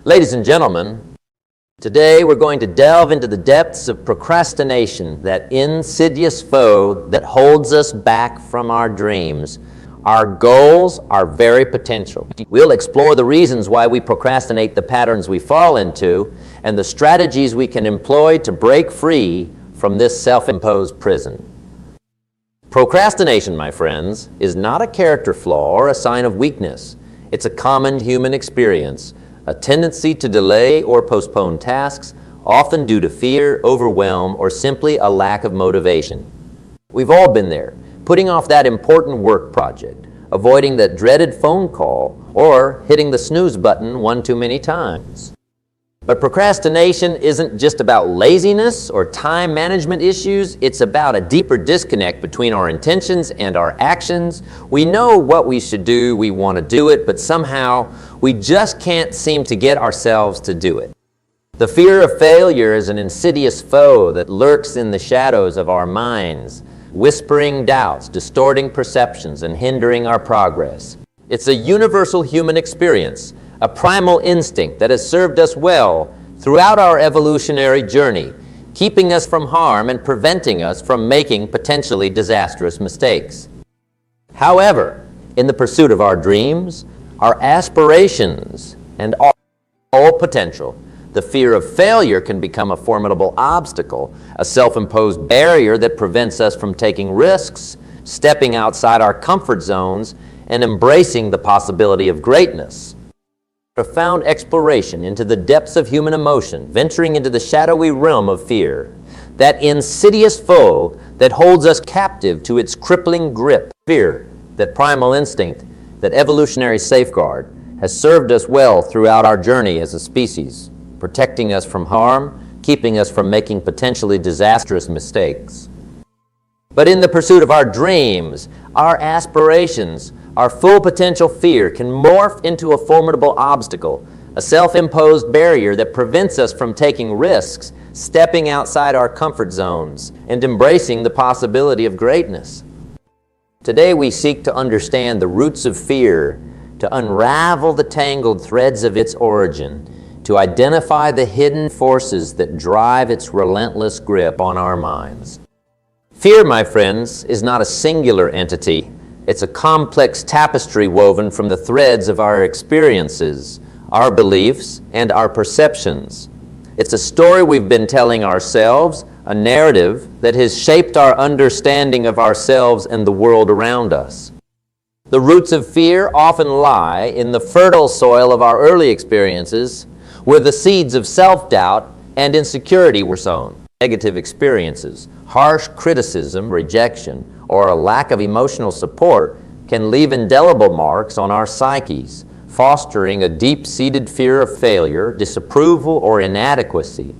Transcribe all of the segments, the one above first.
Ladies and gentlemen, today we're going to delve into the depths of procrastination, that insidious foe that holds us back from our dreams, our goals, our very potential. We'll explore the reasons why we procrastinate, the patterns we fall into, and the strategies we can employ to break free from this self-imposed prison. Procrastination, my friends, is not a character flaw or a sign of weakness. It's a common human experience, a tendency to delay or postpone tasks, often due to fear, overwhelm, or simply a lack of motivation. We've all been there, putting off that important work project, avoiding that dreaded phone call, or hitting the snooze button one too many times. But procrastination isn't just about laziness or time management issues. It's about a deeper disconnect between our intentions and our actions. We know what we should do, we want to do it, but somehow we just can't seem to get ourselves to do it. The fear of failure is an insidious foe that lurks in the shadows of our minds, whispering doubts, distorting perceptions, and hindering our progress. It's a universal human experience, a primal instinct that has served us well throughout our evolutionary journey, keeping us from harm and preventing us from making potentially disastrous mistakes. However, in the pursuit of our dreams, our aspirations, and all potential, the fear of failure can become a formidable obstacle, a self-imposed barrier that prevents us from taking risks, stepping outside our comfort zones, and embracing the possibility of greatness. Profound exploration into the depths of human emotion, venturing into the shadowy realm of fear, that insidious foe that holds us captive to its crippling grip. Fear, that primal instinct, that evolutionary safeguard, has served us well throughout our journey as a species, protecting us from harm, keeping us from making potentially disastrous mistakes. But in the pursuit of our dreams, our aspirations, our full potential, fear can morph into a formidable obstacle, a self-imposed barrier that prevents us from taking risks, stepping outside our comfort zones, and embracing the possibility of greatness. Today we seek to understand the roots of fear, to unravel the tangled threads of its origin, to identify the hidden forces that drive its relentless grip on our minds. Fear, my friends, is not a singular entity. It's a complex tapestry woven from the threads of our experiences, our beliefs, and our perceptions. It's a story we've been telling ourselves, a narrative that has shaped our understanding of ourselves and the world around us. The roots of fear often lie in the fertile soil of our early experiences, where the seeds of self-doubt and insecurity were sown. Negative experiences, harsh criticism, rejection, or a lack of emotional support can leave indelible marks on our psyches, fostering a deep-seated fear of failure, disapproval, or inadequacy.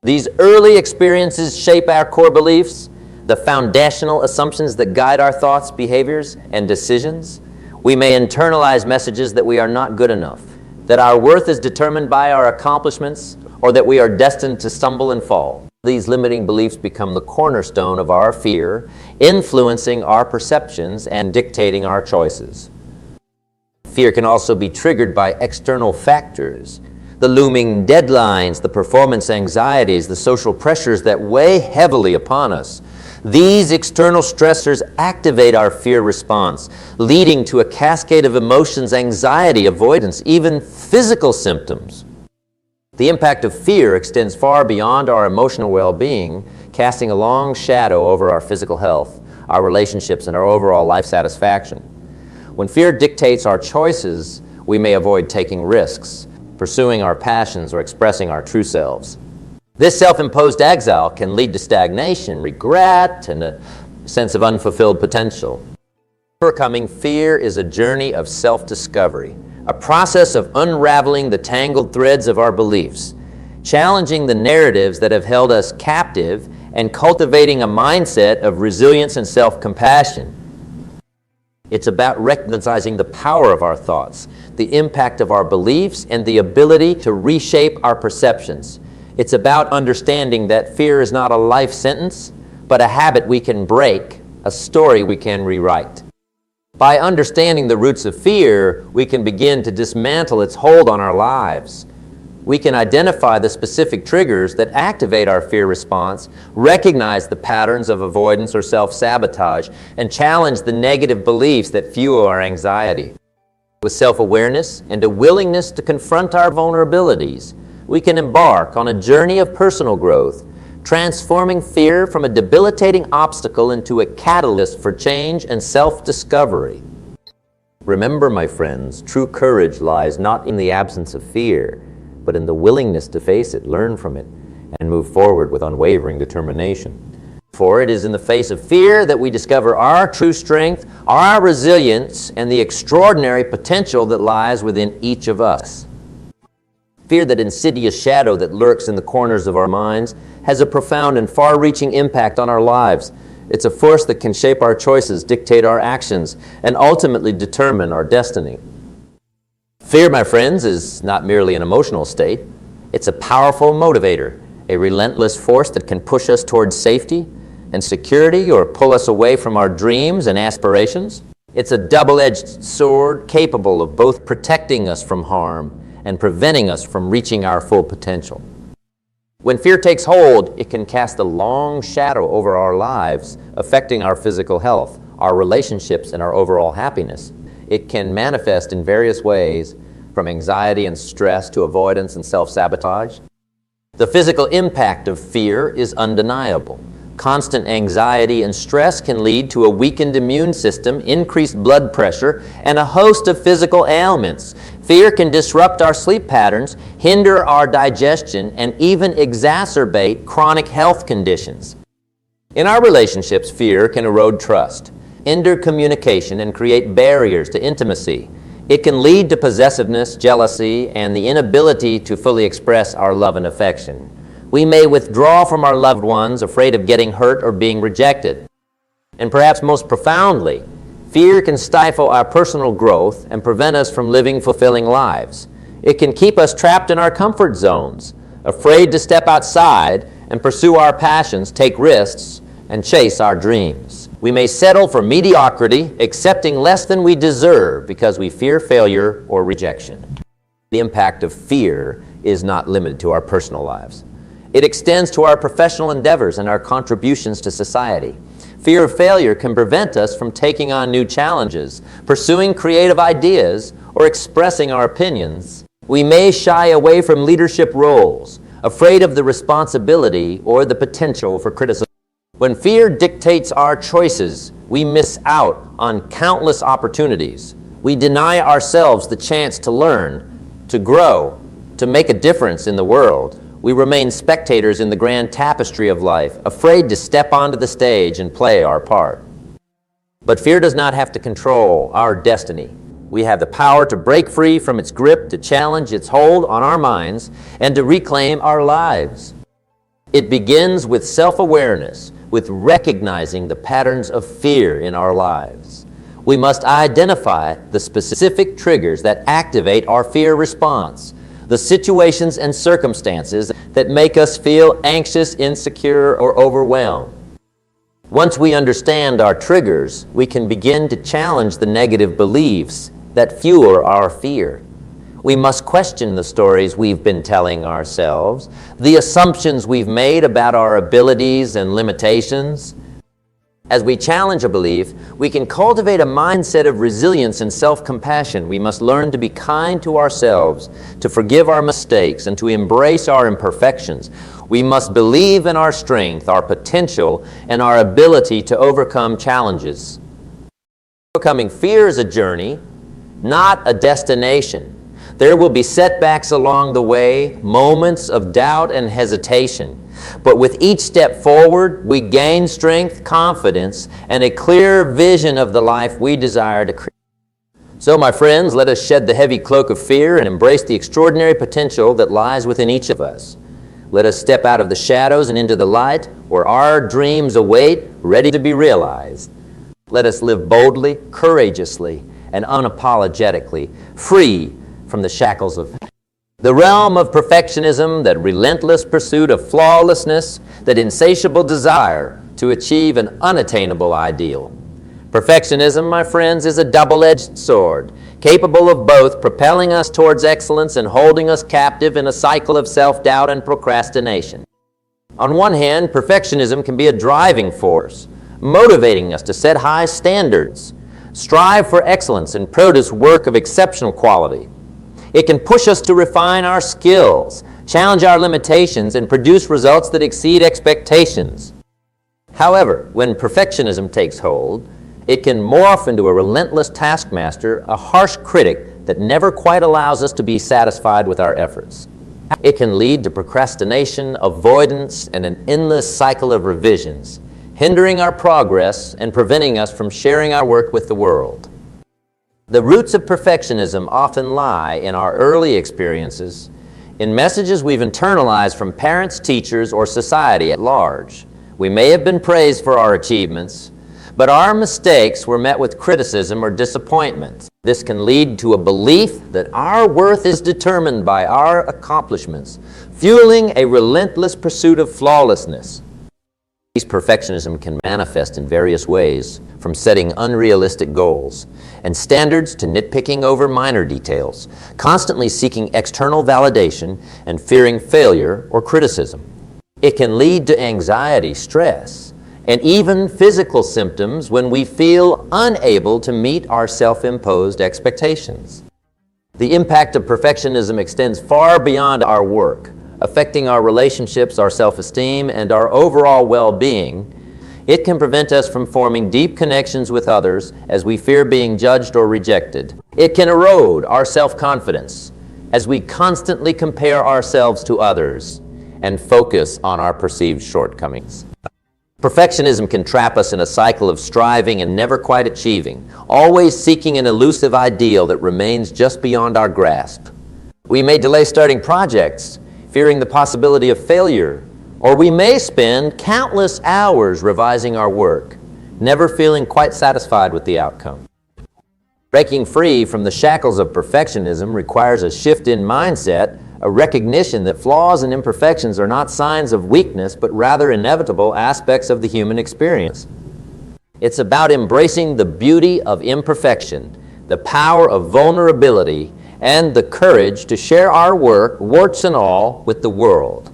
These early experiences shape our core beliefs, the foundational assumptions that guide our thoughts, behaviors, and decisions. We may internalize messages that we are not good enough, that our worth is determined by our accomplishments, or that we are destined to stumble and fall. These limiting beliefs become the cornerstone of our fear, influencing our perceptions and dictating our choices. Fear can also be triggered by external factors, the looming deadlines, the performance anxieties, the social pressures that weigh heavily upon us. These external stressors activate our fear response, leading to a cascade of emotions, anxiety, avoidance, even physical symptoms. The impact of fear extends far beyond our emotional well-being, casting a long shadow over our physical health, our relationships, and our overall life satisfaction. When fear dictates our choices, we may avoid taking risks, pursuing our passions, or expressing our true selves. This self-imposed exile can lead to stagnation, regret, and a sense of unfulfilled potential. Overcoming fear is a journey of self-discovery, a process of unraveling the tangled threads of our beliefs, challenging the narratives that have held us captive, and cultivating a mindset of resilience and self-compassion. It's about recognizing the power of our thoughts, the impact of our beliefs, and the ability to reshape our perceptions. It's about understanding that fear is not a life sentence, but a habit we can break, a story we can rewrite. By understanding the roots of fear, we can begin to dismantle its hold on our lives. We can identify the specific triggers that activate our fear response, recognize the patterns of avoidance or self-sabotage, and challenge the negative beliefs that fuel our anxiety. With self-awareness and a willingness to confront our vulnerabilities, we can embark on a journey of personal growth, transforming fear from a debilitating obstacle into a catalyst for change and self-discovery. Remember, my friends, true courage lies not in the absence of fear, but in the willingness to face it, learn from it, and move forward with unwavering determination. For it is in the face of fear that we discover our true strength, our resilience, and the extraordinary potential that lies within each of us. Fear, that insidious shadow that lurks in the corners of our minds, has a profound and far-reaching impact on our lives. It's a force that can shape our choices, dictate our actions, and ultimately determine our destiny. Fear, my friends, is not merely an emotional state. It's a powerful motivator, a relentless force that can push us towards safety and security or pull us away from our dreams and aspirations. It's a double-edged sword capable of both protecting us from harm and preventing us from reaching our full potential. When fear takes hold, it can cast a long shadow over our lives, affecting our physical health, our relationships, and our overall happiness. It can manifest in various ways, from anxiety and stress to avoidance and self-sabotage. The physical impact of fear is undeniable. Constant anxiety and stress can lead to a weakened immune system, increased blood pressure, and a host of physical ailments. Fear can disrupt our sleep patterns, hinder our digestion, and even exacerbate chronic health conditions. In our relationships, fear can erode trust, hinder communication, and create barriers to intimacy. It can lead to possessiveness, jealousy, and the inability to fully express our love and affection. We may withdraw from our loved ones, afraid of getting hurt or being rejected. And perhaps most profoundly, fear can stifle our personal growth and prevent us from living fulfilling lives. It can keep us trapped in our comfort zones, afraid to step outside and pursue our passions, take risks, and chase our dreams. We may settle for mediocrity, accepting less than we deserve because we fear failure or rejection. The impact of fear is not limited to our personal lives. It extends to our professional endeavors and our contributions to society. Fear of failure can prevent us from taking on new challenges, pursuing creative ideas, or expressing our opinions. We may shy away from leadership roles, afraid of the responsibility or the potential for criticism. When fear dictates our choices, we miss out on countless opportunities. We deny ourselves the chance to learn, to grow, to make a difference in the world. We remain spectators in the grand tapestry of life, afraid to step onto the stage and play our part. But fear does not have to control our destiny. We have the power to break free from its grip, to challenge its hold on our minds, and to reclaim our lives. It begins with self-awareness, with recognizing the patterns of fear in our lives. We must identify the specific triggers that activate our fear response, the situations and circumstances that make us feel anxious, insecure, or overwhelmed. Once we understand our triggers, we can begin to challenge the negative beliefs that fuel our fear. We must question the stories we've been telling ourselves, the assumptions we've made about our abilities and limitations. As we challenge a belief, we can cultivate a mindset of resilience and self-compassion. We must learn to be kind to ourselves, to forgive our mistakes, and to embrace our imperfections. We must believe in our strength, our potential, and our ability to overcome challenges. Overcoming fear is a journey, not a destination. There will be setbacks along the way, moments of doubt and hesitation. But with each step forward, we gain strength, confidence, and a clear vision of the life we desire to create. So, my friends, let us shed the heavy cloak of fear and embrace the extraordinary potential that lies within each of us. Let us step out of the shadows and into the light, where our dreams await, ready to be realized. Let us live boldly, courageously, and unapologetically, free from the shackles of the realm of perfectionism, that relentless pursuit of flawlessness, that insatiable desire to achieve an unattainable ideal. Perfectionism, my friends, is a double-edged sword, capable of both propelling us towards excellence and holding us captive in a cycle of self-doubt and procrastination. On one hand, perfectionism can be a driving force, motivating us to set high standards, strive for excellence, and produce work of exceptional quality. It can push us to refine our skills, challenge our limitations, and produce results that exceed expectations. However, when perfectionism takes hold, it can morph into a relentless taskmaster, a harsh critic that never quite allows us to be satisfied with our efforts. It can lead to procrastination, avoidance, and an endless cycle of revisions, hindering our progress and preventing us from sharing our work with the world. The roots of perfectionism often lie in our early experiences, in messages we've internalized from parents, teachers, or society at large. We may have been praised for our achievements, but our mistakes were met with criticism or disappointment. This can lead to a belief that our worth is determined by our accomplishments, fueling a relentless pursuit of flawlessness. Perfectionism can manifest in various ways, from setting unrealistic goals and standards to nitpicking over minor details, constantly seeking external validation and fearing failure or criticism. It can lead to anxiety, stress, and even physical symptoms when we feel unable to meet our self-imposed expectations. The impact of perfectionism extends far beyond our work, affecting our relationships, our self-esteem, and our overall well-being. It can prevent us from forming deep connections with others as we fear being judged or rejected. It can erode our self-confidence as we constantly compare ourselves to others and focus on our perceived shortcomings. Perfectionism can trap us in a cycle of striving and never quite achieving, always seeking an elusive ideal that remains just beyond our grasp. We may delay starting projects, fearing the possibility of failure, or we may spend countless hours revising our work, never feeling quite satisfied with the outcome. Breaking free from the shackles of perfectionism requires a shift in mindset, a recognition that flaws and imperfections are not signs of weakness, but rather inevitable aspects of the human experience. It's about embracing the beauty of imperfection, the power of vulnerability, and the courage to share our work, warts and all, with the world.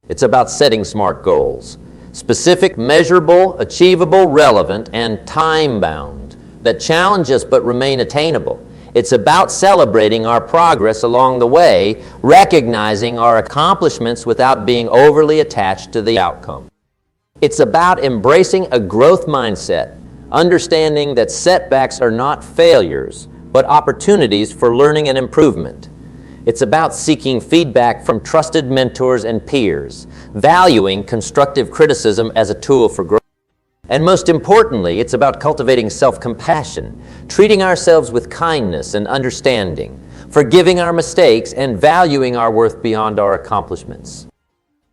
It's about setting smart goals, specific, measurable, achievable, relevant, and time-bound, that challenge us but remain attainable. It's about celebrating our progress along the way, recognizing our accomplishments without being overly attached to the outcome. It's about embracing a growth mindset, understanding that setbacks are not failures, but opportunities for learning and improvement. It's about seeking feedback from trusted mentors and peers, valuing constructive criticism as a tool for growth. And most importantly, it's about cultivating self-compassion, treating ourselves with kindness and understanding, forgiving our mistakes, and valuing our worth beyond our accomplishments.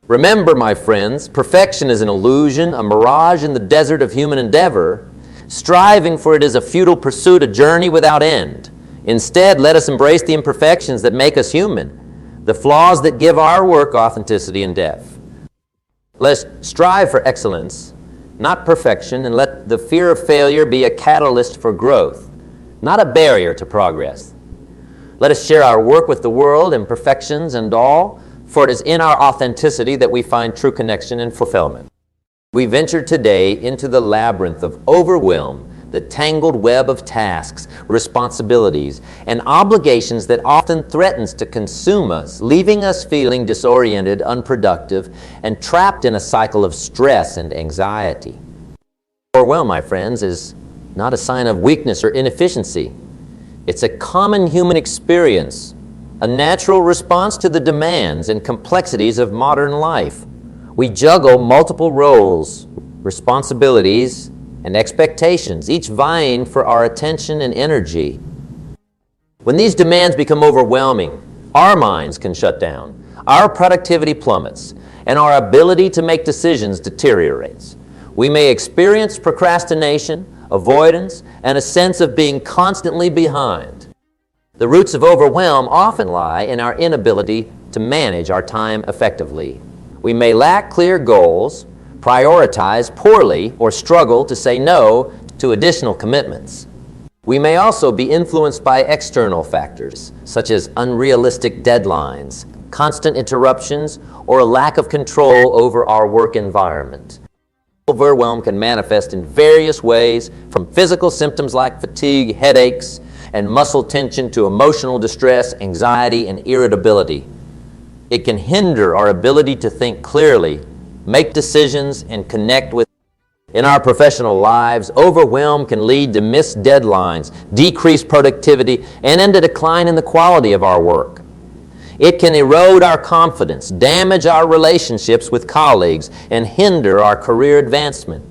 Remember, my friends, perfection is an illusion, a mirage in the desert of human endeavor. Striving for it is a futile pursuit, a journey without end. Instead, let us embrace the imperfections that make us human, the flaws that give our work authenticity and depth. Let's strive for excellence, not perfection, and let the fear of failure be a catalyst for growth, not a barrier to progress. Let us share our work with the world, imperfections and all, for it is in our authenticity that we find true connection and fulfillment. We venture today into the labyrinth of overwhelm, the tangled web of tasks, responsibilities, and obligations that often threatens to consume us, leaving us feeling disoriented, unproductive, and trapped in a cycle of stress and anxiety. Overwhelm, my friends, is not a sign of weakness or inefficiency. It's a common human experience, a natural response to the demands and complexities of modern life. We juggle multiple roles, responsibilities, and expectations, each vying for our attention and energy. When these demands become overwhelming, our minds can shut down, our productivity plummets, and our ability to make decisions deteriorates. We may experience procrastination, avoidance, and a sense of being constantly behind. The roots of overwhelm often lie in our inability to manage our time effectively. We may lack clear goals, prioritize poorly, or struggle to say no to additional commitments. We may also be influenced by external factors, such as unrealistic deadlines, constant interruptions, or a lack of control over our work environment. Overwhelm can manifest in various ways, from physical symptoms like fatigue, headaches, and muscle tension to emotional distress, anxiety, and irritability. It can hinder our ability to think clearly, make decisions, and connect with. In our professional lives, overwhelm can lead to missed deadlines, decreased productivity, and a decline in the quality of our work. It can erode our confidence, damage our relationships with colleagues, and hinder our career advancement.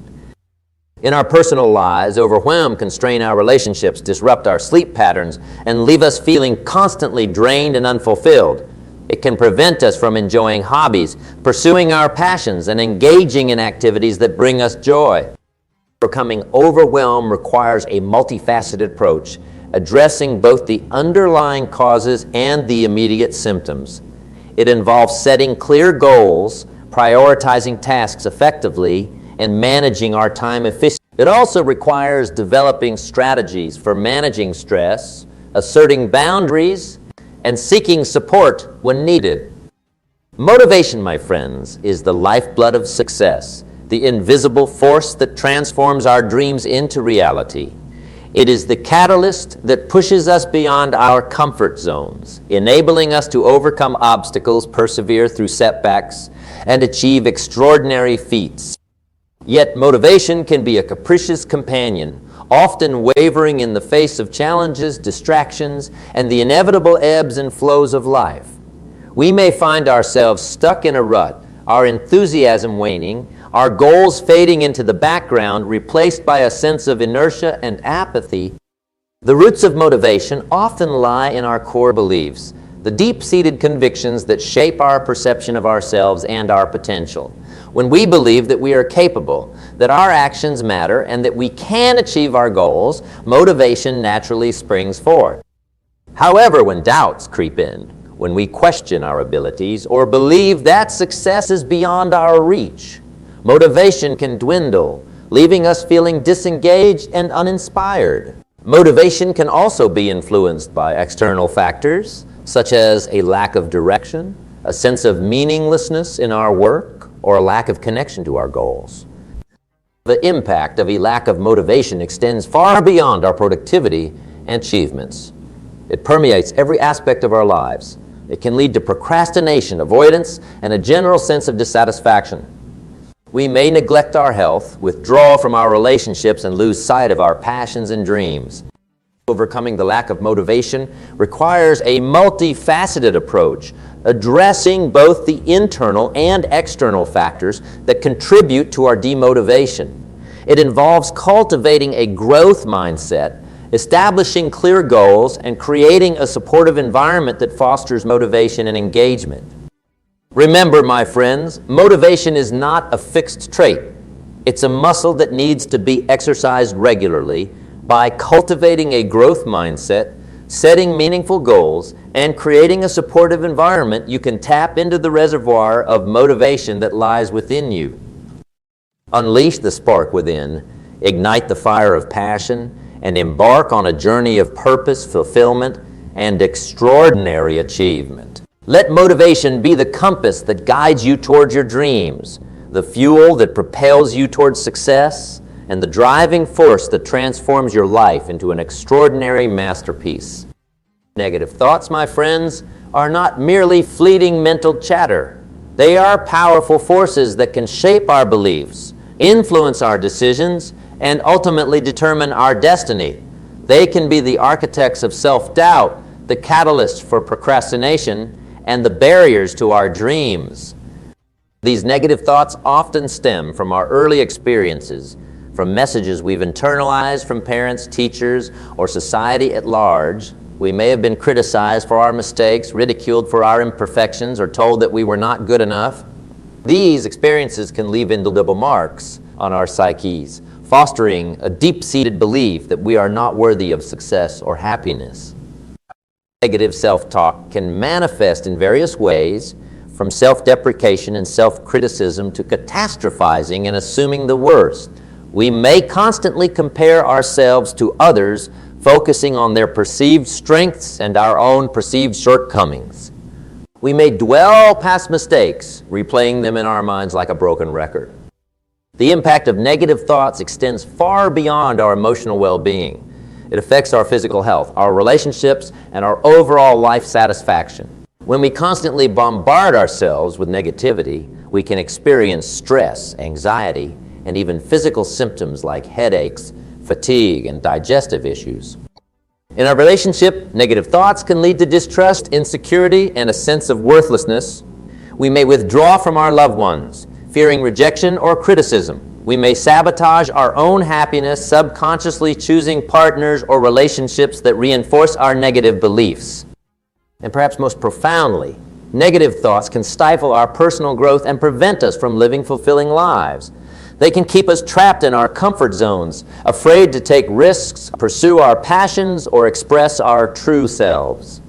In our personal lives, overwhelm can strain our relationships, disrupt our sleep patterns, and leave us feeling constantly drained and unfulfilled. It can prevent us from enjoying hobbies, pursuing our passions, and engaging in activities that bring us joy. Overcoming overwhelm requires a multifaceted approach, addressing both the underlying causes and the immediate symptoms. It involves setting clear goals, prioritizing tasks effectively, and managing our time efficiently. It also requires developing strategies for managing stress, asserting boundaries, and seeking support when needed. Motivation, my friends, is the lifeblood of success, the invisible force that transforms our dreams into reality. It is the catalyst that pushes us beyond our comfort zones, enabling us to overcome obstacles, persevere through setbacks, and achieve extraordinary feats. Yet motivation can be a capricious companion, often wavering in the face of challenges, distractions, and the inevitable ebbs and flows of life. We may find ourselves stuck in a rut, our enthusiasm waning, our goals fading into the background, replaced by a sense of inertia and apathy. The roots of motivation often lie in our core beliefs, the deep-seated convictions that shape our perception of ourselves and our potential. When we believe that we are capable, that our actions matter, and that we can achieve our goals, motivation naturally springs forth. However, when doubts creep in, when we question our abilities or believe that success is beyond our reach, motivation can dwindle, leaving us feeling disengaged and uninspired. Motivation can also be influenced by external factors, such as a lack of direction, a sense of meaninglessness in our work, or a lack of connection to our goals. The impact of a lack of motivation extends far beyond our productivity and achievements. It permeates every aspect of our lives. It can lead to procrastination, avoidance, and a general sense of dissatisfaction. We may neglect our health, withdraw from our relationships, and lose sight of our passions and dreams. Overcoming the lack of motivation requires a multifaceted approach, addressing both the internal and external factors that contribute to our demotivation. It involves cultivating a growth mindset, establishing clear goals, and creating a supportive environment that fosters motivation and engagement. Remember, my friends, motivation is not a fixed trait. It's a muscle that needs to be exercised regularly by cultivating a growth mindset, setting meaningful goals, and creating a supportive environment. You can tap into the reservoir of motivation that lies within you. Unleash the spark within, ignite the fire of passion, and embark on a journey of purpose, fulfillment, and extraordinary achievement. Let motivation be the compass that guides you towards your dreams, the fuel that propels you towards success, and the driving force that transforms your life into an extraordinary masterpiece. Negative thoughts, my friends, are not merely fleeting mental chatter. They are powerful forces that can shape our beliefs, influence our decisions, and ultimately determine our destiny. They can be the architects of self-doubt, the catalyst for procrastination, and the barriers to our dreams. These negative thoughts often stem from our early experiences, from messages we've internalized from parents, teachers, or society at large. We may have been criticized for our mistakes, ridiculed for our imperfections, or told that we were not good enough. These experiences can leave indelible marks on our psyches, fostering a deep-seated belief that we are not worthy of success or happiness. Negative self-talk can manifest in various ways, from self-deprecation and self-criticism to catastrophizing and assuming the worst. We may constantly compare ourselves to others, focusing on their perceived strengths and our own perceived shortcomings. We may dwell past mistakes, replaying them in our minds like a broken record. The impact of negative thoughts extends far beyond our emotional well-being. It affects our physical health, our relationships, and our overall life satisfaction. When we constantly bombard ourselves with negativity, we can experience stress, anxiety, and even physical symptoms like headaches, fatigue, and digestive issues. In our relationship, negative thoughts can lead to distrust, insecurity, and a sense of worthlessness. We may withdraw from our loved ones, fearing rejection or criticism. We may sabotage our own happiness, subconsciously choosing partners or relationships that reinforce our negative beliefs. And perhaps most profoundly, negative thoughts can stifle our personal growth and prevent us from living fulfilling lives. They can keep us trapped in our comfort zones, afraid to take risks, pursue our passions, or express our true selves.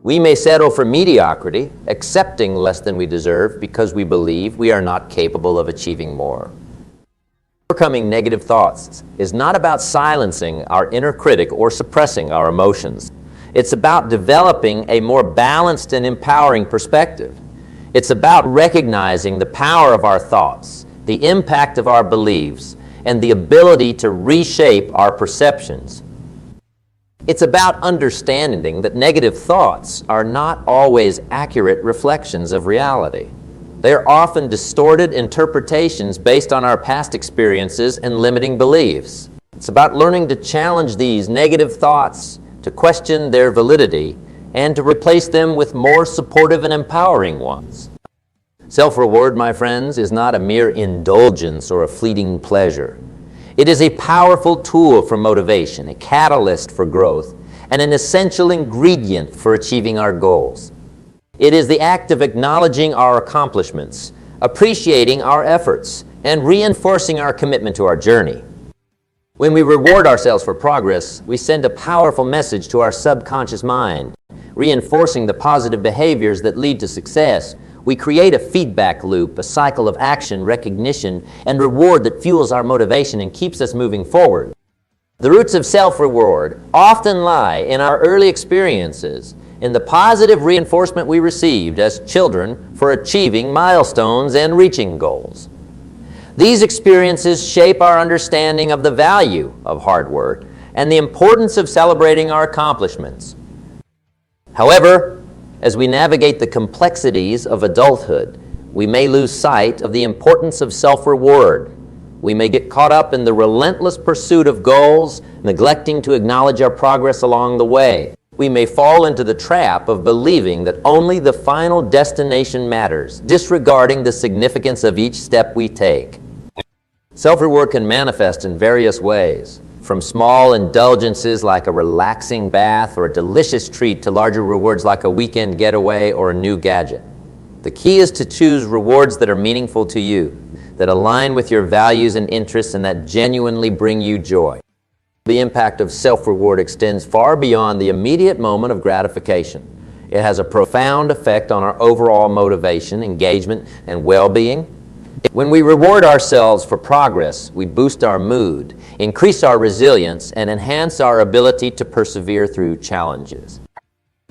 We may settle for mediocrity, accepting less than we deserve because we believe we are not capable of achieving more. Overcoming negative thoughts is not about silencing our inner critic or suppressing our emotions. It's about developing a more balanced and empowering perspective. It's about recognizing the power of our thoughts, the impact of our beliefs, and the ability to reshape our perceptions. It's about understanding that negative thoughts are not always accurate reflections of reality. They are often distorted interpretations based on our past experiences and limiting beliefs. It's about learning to challenge these negative thoughts, to question their validity, and to replace them with more supportive and empowering ones. Self-reward, my friends, is not a mere indulgence or a fleeting pleasure. It is a powerful tool for motivation, a catalyst for growth, and an essential ingredient for achieving our goals. It is the act of acknowledging our accomplishments, appreciating our efforts, and reinforcing our commitment to our journey. When we reward ourselves for progress, we send a powerful message to our subconscious mind, reinforcing the positive behaviors that lead to success. We create a feedback loop, a cycle of action, recognition, and reward that fuels our motivation and keeps us moving forward. The roots of self-reward often lie in our early experiences, in the positive reinforcement we received as children for achieving milestones and reaching goals. These experiences shape our understanding of the value of hard work and the importance of celebrating our accomplishments. However, as we navigate the complexities of adulthood, we may lose sight of the importance of self-reward. We may get caught up in the relentless pursuit of goals, neglecting to acknowledge our progress along the way. We may fall into the trap of believing that only the final destination matters, disregarding the significance of each step we take. Self-reward can manifest in various ways, from small indulgences like a relaxing bath or a delicious treat to larger rewards like a weekend getaway or a new gadget. The key is to choose rewards that are meaningful to you, that align with your values and interests, and that genuinely bring you joy. The impact of self-reward extends far beyond the immediate moment of gratification. It has a profound effect on our overall motivation, engagement, and well-being. When we reward ourselves for progress, we boost our mood, increase our resilience, and enhance our ability to persevere through challenges.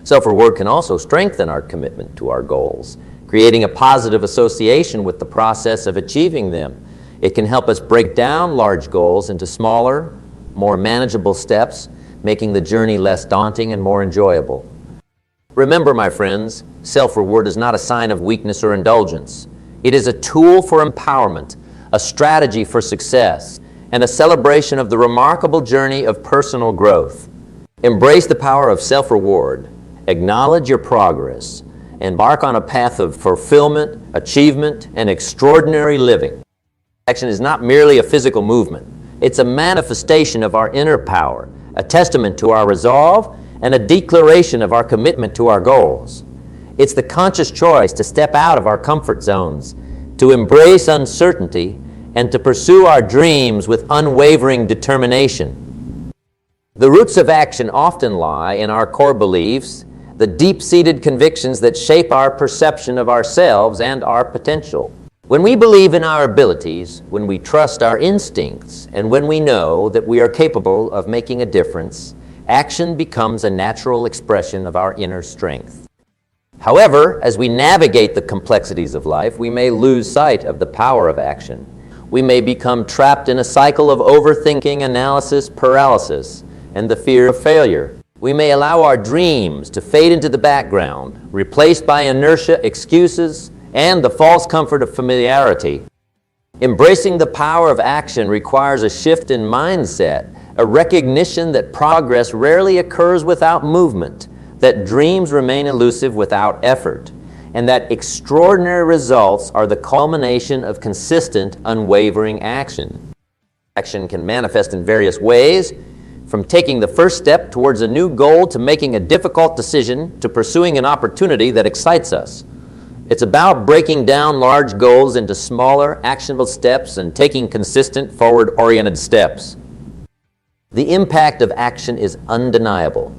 Self-reward can also strengthen our commitment to our goals, creating a positive association with the process of achieving them. It can help us break down large goals into smaller, more manageable steps, making the journey less daunting and more enjoyable. Remember, my friends, self-reward is not a sign of weakness or indulgence. It is a tool for empowerment, a strategy for success, and a celebration of the remarkable journey of personal growth. Embrace the power of self-reward, acknowledge your progress, embark on a path of fulfillment, achievement, and extraordinary living. Action is not merely a physical movement. It's a manifestation of our inner power, a testament to our resolve, and a declaration of our commitment to our goals. It's the conscious choice to step out of our comfort zones, to embrace uncertainty, and to pursue our dreams with unwavering determination. The roots of action often lie in our core beliefs, the deep-seated convictions that shape our perception of ourselves and our potential. When we believe in our abilities, when we trust our instincts, and when we know that we are capable of making a difference, action becomes a natural expression of our inner strength. However, as we navigate the complexities of life, we may lose sight of the power of action. We may become trapped in a cycle of overthinking, analysis, paralysis, and the fear of failure. We may allow our dreams to fade into the background, replaced by inertia, excuses, and the false comfort of familiarity. Embracing the power of action requires a shift in mindset, a recognition that progress rarely occurs without movement, that dreams remain elusive without effort, and that extraordinary results are the culmination of consistent, unwavering action. Action can manifest in various ways, from taking the first step towards a new goal to making a difficult decision to pursuing an opportunity that excites us. It's about breaking down large goals into smaller, actionable steps and taking consistent, forward-oriented steps. The impact of action is undeniable.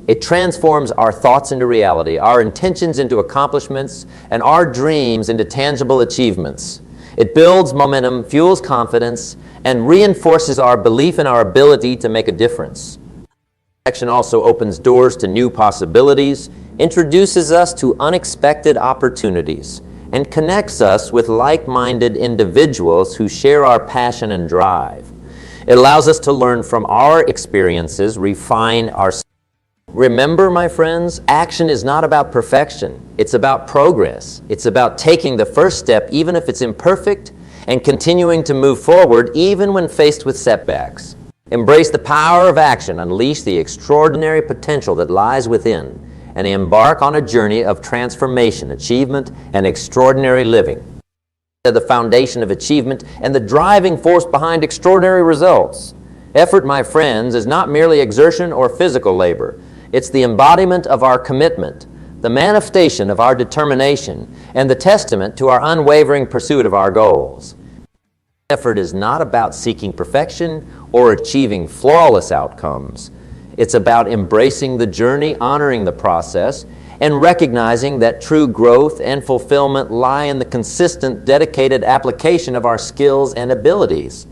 It transforms our thoughts into reality, our intentions into accomplishments, and our dreams into tangible achievements. It builds momentum, fuels confidence, and reinforces our belief in our ability to make a difference. Action also opens doors to new possibilities, introduces us to unexpected opportunities, and connects us with like-minded individuals who share our passion and drive. It allows us to learn from our experiences, refine our. Remember, my friends, action is not about perfection. It's about progress. It's about taking the first step, even if it's imperfect, and continuing to move forward, even when faced with setbacks. Embrace the power of action, unleash the extraordinary potential that lies within, and embark on a journey of transformation, achievement, and extraordinary living. The foundation of achievement and the driving force behind extraordinary results. Effort, my friends, is not merely exertion or physical labor. It's the embodiment of our commitment, the manifestation of our determination, and the testament to our unwavering pursuit of our goals. Effort is not about seeking perfection or achieving flawless outcomes. It's about embracing the journey, honoring the process, and recognizing that true growth and fulfillment lie in the consistent, dedicated application of our skills and abilities.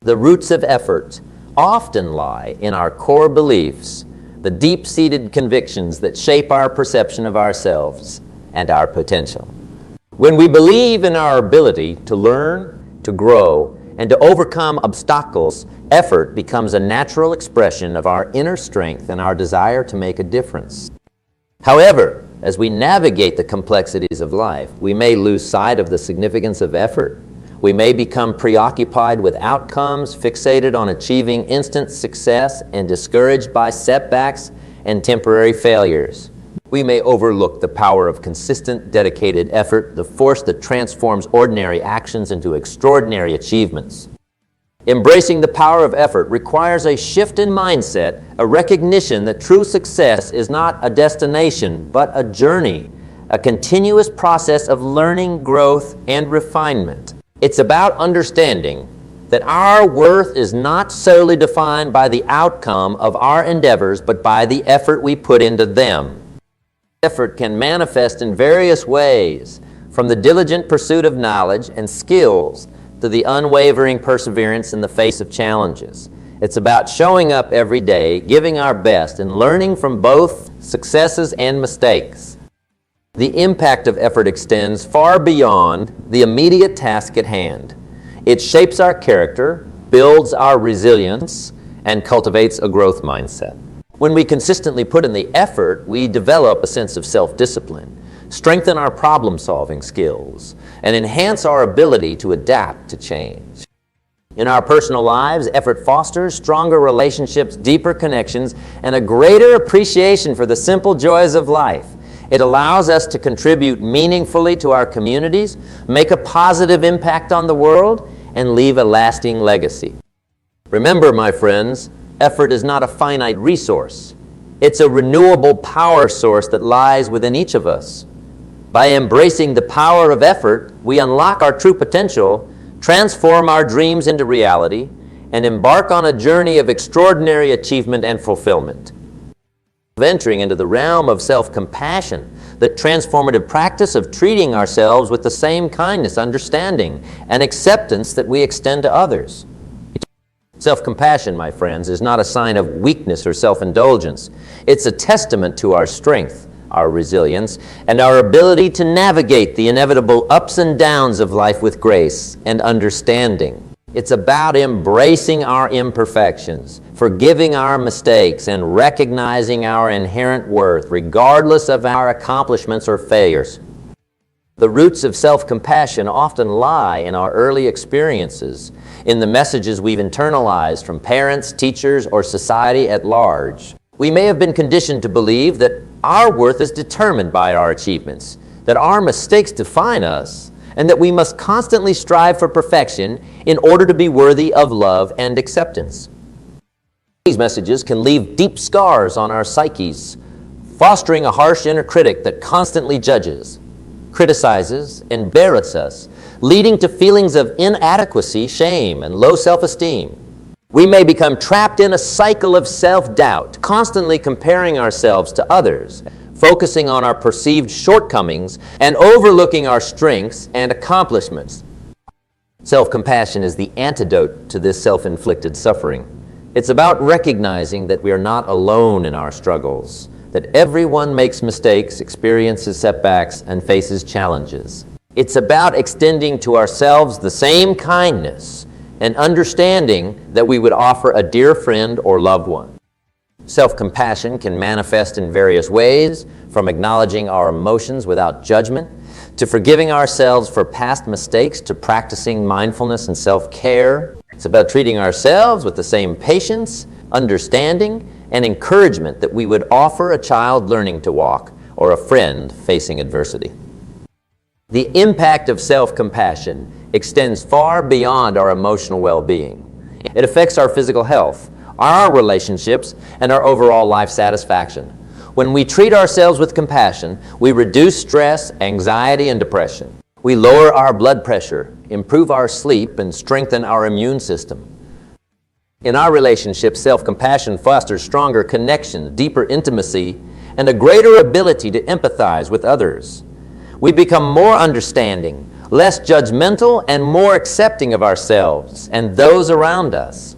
The roots of effort often lie in our core beliefs, the deep-seated convictions that shape our perception of ourselves and our potential. When we believe in our ability to learn, to grow, and to overcome obstacles, effort becomes a natural expression of our inner strength and our desire to make a difference. However, as we navigate the complexities of life, we may lose sight of the significance of effort. We may become preoccupied with outcomes, fixated on achieving instant success, and discouraged by setbacks and temporary failures. We may overlook the power of consistent, dedicated effort, the force that transforms ordinary actions into extraordinary achievements. Embracing the power of effort requires a shift in mindset, a recognition that true success is not a destination, but a journey, a continuous process of learning, growth, and refinement. It's about understanding that our worth is not solely defined by the outcome of our endeavors, but by the effort we put into them. Effort can manifest in various ways, from the diligent pursuit of knowledge and skills to the unwavering perseverance in the face of challenges. It's about showing up every day, giving our best, and learning from both successes and mistakes. The impact of effort extends far beyond the immediate task at hand. It shapes our character, builds our resilience, and cultivates a growth mindset. When we consistently put in the effort, we develop a sense of self-discipline, strengthen our problem-solving skills, and enhance our ability to adapt to change. In our personal lives, effort fosters stronger relationships, deeper connections, and a greater appreciation for the simple joys of life. It allows us to contribute meaningfully to our communities, make a positive impact on the world, and leave a lasting legacy. Remember, my friends, effort is not a finite resource. It's a renewable power source that lies within each of us. By embracing the power of effort, we unlock our true potential, transform our dreams into reality, and embark on a journey of extraordinary achievement and fulfillment. Entering into the realm of self-compassion, the transformative practice of treating ourselves with the same kindness, understanding, and acceptance that we extend to others. Self-compassion, my friends, is not a sign of weakness or self-indulgence. It's a testament to our strength, our resilience, and our ability to navigate the inevitable ups and downs of life with grace and understanding. It's about embracing our imperfections, forgiving our mistakes, and recognizing our inherent worth, regardless of our accomplishments or failures. The roots of self-compassion often lie in our early experiences, in the messages we've internalized from parents, teachers, or society at large. We may have been conditioned to believe that our worth is determined by our achievements, that our mistakes define us, and that we must constantly strive for perfection in order to be worthy of love and acceptance. These messages can leave deep scars on our psyches, fostering a harsh inner critic that constantly judges, criticizes, and berates us, leading to feelings of inadequacy, shame, and low self-esteem. We may become trapped in a cycle of self-doubt, constantly comparing ourselves to others, focusing on our perceived shortcomings, and overlooking our strengths and accomplishments. Self-compassion is the antidote to this self-inflicted suffering. It's about recognizing that we are not alone in our struggles, that everyone makes mistakes, experiences setbacks, and faces challenges. It's about extending to ourselves the same kindness and understanding that we would offer a dear friend or loved one. Self-compassion can manifest in various ways, from acknowledging our emotions without judgment, to forgiving ourselves for past mistakes, to practicing mindfulness and self-care. It's about treating ourselves with the same patience, understanding, and encouragement that we would offer a child learning to walk or a friend facing adversity. The impact of self-compassion extends far beyond our emotional well-being. It affects our physical health, our relationships, and our overall life satisfaction. When we treat ourselves with compassion, we reduce stress, anxiety, and depression. We lower our blood pressure, improve our sleep, and strengthen our immune system. In our relationships, self-compassion fosters stronger connections, deeper intimacy, and a greater ability to empathize with others. We become more understanding, less judgmental, and more accepting of ourselves and those around us.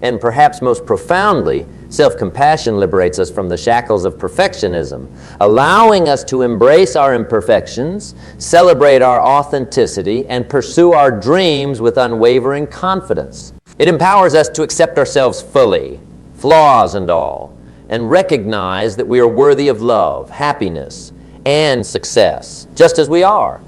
And perhaps most profoundly, self-compassion liberates us from the shackles of perfectionism, allowing us to embrace our imperfections, celebrate our authenticity, and pursue our dreams with unwavering confidence. It empowers us to accept ourselves fully, flaws and all, and recognize that we are worthy of love, happiness, and success, just as we are.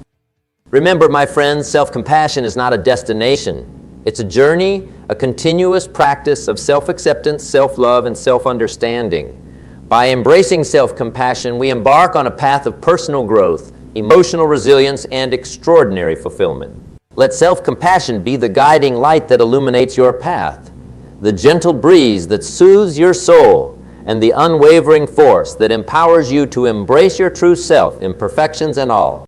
Remember, my friends, self-compassion is not a destination. It's a journey, a continuous practice of self-acceptance, self-love, and self-understanding. By embracing self-compassion, we embark on a path of personal growth, emotional resilience, and extraordinary fulfillment. Let self-compassion be the guiding light that illuminates your path, the gentle breeze that soothes your soul, and the unwavering force that empowers you to embrace your true self, imperfections and all.